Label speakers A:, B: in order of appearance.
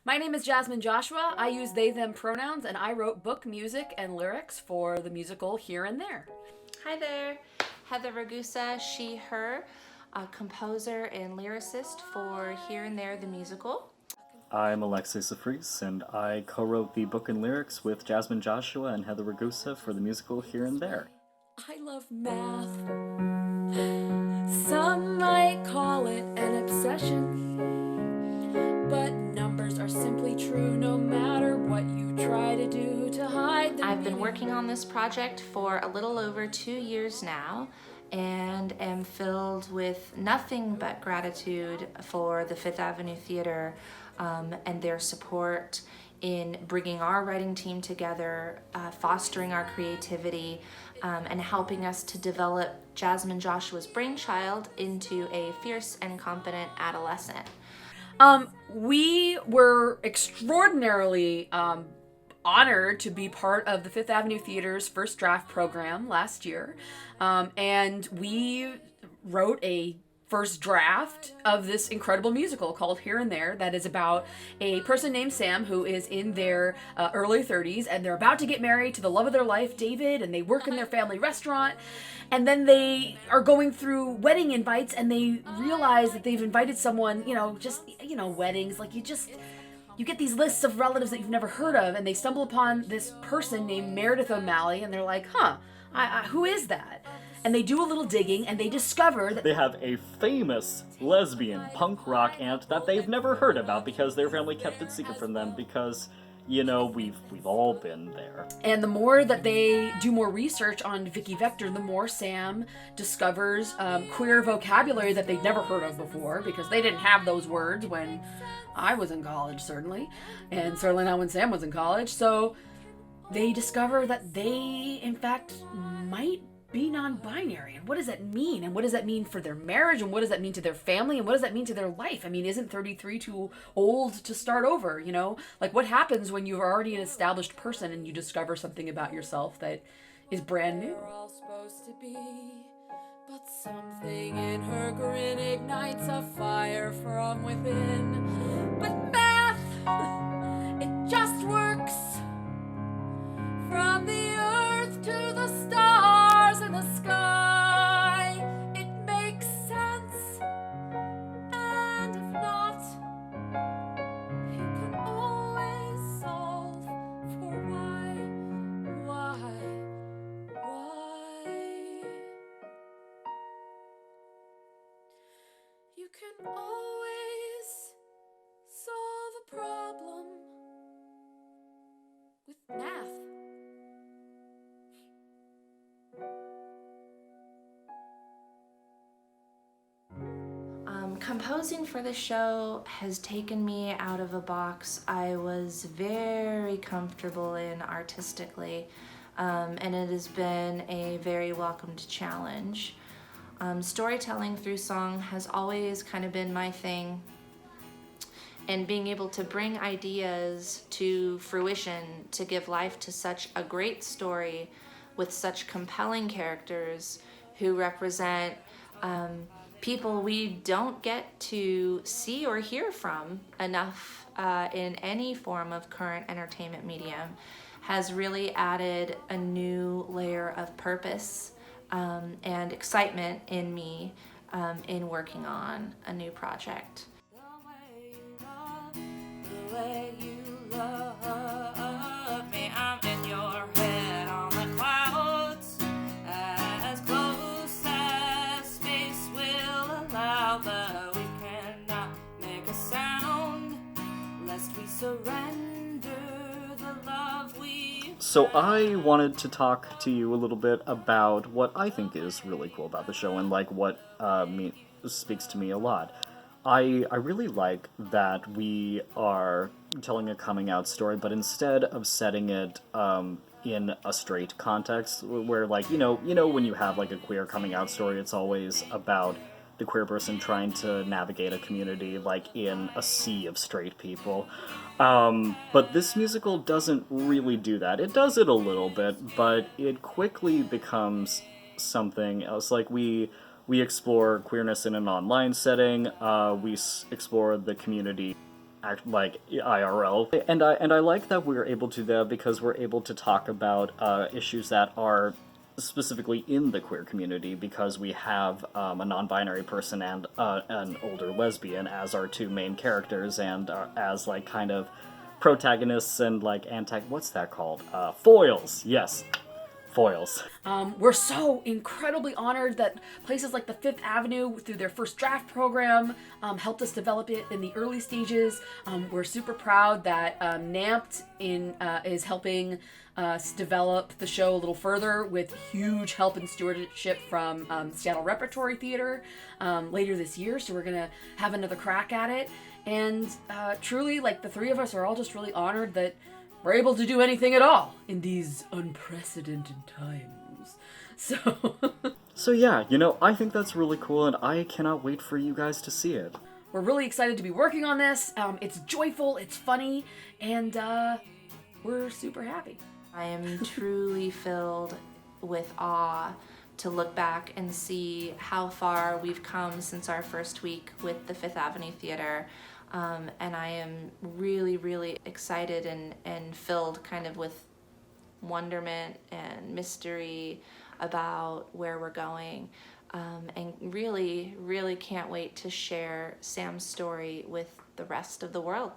A: My name is Jasmine Joshua. I use they, them pronouns, and I wrote book, music, and lyrics for the musical Here and There.
B: Hi there, Heather Ragusa, she, her, a composer and lyricist for Here and There the musical.
C: I'm Alexis Safris, and I co-wrote the book and lyrics with Jasmine Joshua and Heather Ragusa for the musical Here and There.
A: I love math. Some might call it an obsession, but numbers are simply true no matter what you try to do to hide them.
B: I've been working on this project for a little over 2 years now and am filled with nothing but gratitude for the Fifth Avenue Theater and their support in bringing our writing team together, fostering our creativity, and helping us to develop Jasmine Joshua's brainchild into a fierce and confident adolescent.
A: We were extraordinarily honored to be part of the Fifth Avenue Theater's first draft program last year. And we wrote a first draft of this incredible musical called Here and There that is about a person named Sam who is in their early 30s, and they're about to get married to the love of their life, David, and they work in their family restaurant. And then they are going through wedding invites and they realize that they've invited someone, weddings, like you get these lists of relatives that you've never heard of, and they stumble upon this person named Meredith O'Malley, and they're like, who is that? And they do a little digging, and they discover that
C: They have a famous lesbian punk rock aunt that they've never heard about because their family kept it secret from them because, we've all been there.
A: And the more that they do more research on Vicky Vector, the more Sam discovers queer vocabulary that they'd never heard of before, because they didn't have those words when I was in college, certainly, and certainly not when Sam was in college. So they discover that they, in fact, might be non-binary. And what does that mean? And what does that mean for their marriage? And what does that mean to their family? And what does that mean to their life? I mean, isn't 33 too old to start over, Like, what happens when you're already an established person and you discover something about yourself that is brand new? We're all supposed to be, but something in her grin ignites a fire from within. But math, it just works. From the earth to the stars in the sky, it makes sense. And if not, you can always solve for why. You can always solve a problem with math.
B: Composing for the show has taken me out of a box I was very comfortable in artistically, and it has been a very welcomed challenge. Storytelling through song has always kind of been my thing, and being able to bring ideas to fruition to give life to such a great story with such compelling characters who represent people we don't get to see or hear from enough in any form of current entertainment medium has really added a new layer of purpose and excitement in me in working on a new project. The way you love me, I'm in your head on the clouds, as close as space will allow, but we cannot make a sound lest we surrender the love we.
C: So I wanted to talk to you a little bit about what I think is really cool about the show and what speaks to me a lot. I really like that we are telling a coming out story, but instead of setting it in a straight context, where when you have a queer coming out story, it's always about the queer person trying to navigate a community in a sea of straight people. But this musical doesn't really do that. It does it a little bit, but it quickly becomes something else. We explore queerness in an online setting. We explore the community like IRL. And I like that we're able to that because we're able to talk about issues that are specifically in the queer community, because we have a non-binary person and an older lesbian as our two main characters, and as like kind of protagonists and like what's that called? Foils. Yes, foils.
A: We're so incredibly honored that places like the Fifth Avenue, through their first draft program, helped us develop it in the early stages. We're super proud that NAMPT is helping us develop the show a little further, with huge help and stewardship from Seattle Repertory Theater later this year. So we're gonna have another crack at it, and truly, like, the three of us are all just really honored that we're able to do anything at all in these unprecedented times. So
C: Yeah, I think that's really cool, and I cannot wait for you guys to see it.
A: we're really excited to be working on this. It's joyful, it's funny, and we're super happy.
B: I am truly filled with awe to look back and see how far we've come since our first week with the Fifth Avenue Theater. And I am really, really excited and filled kind of with wonderment and mystery about where we're going. And really, really can't wait to share Sam's story with the rest of the world.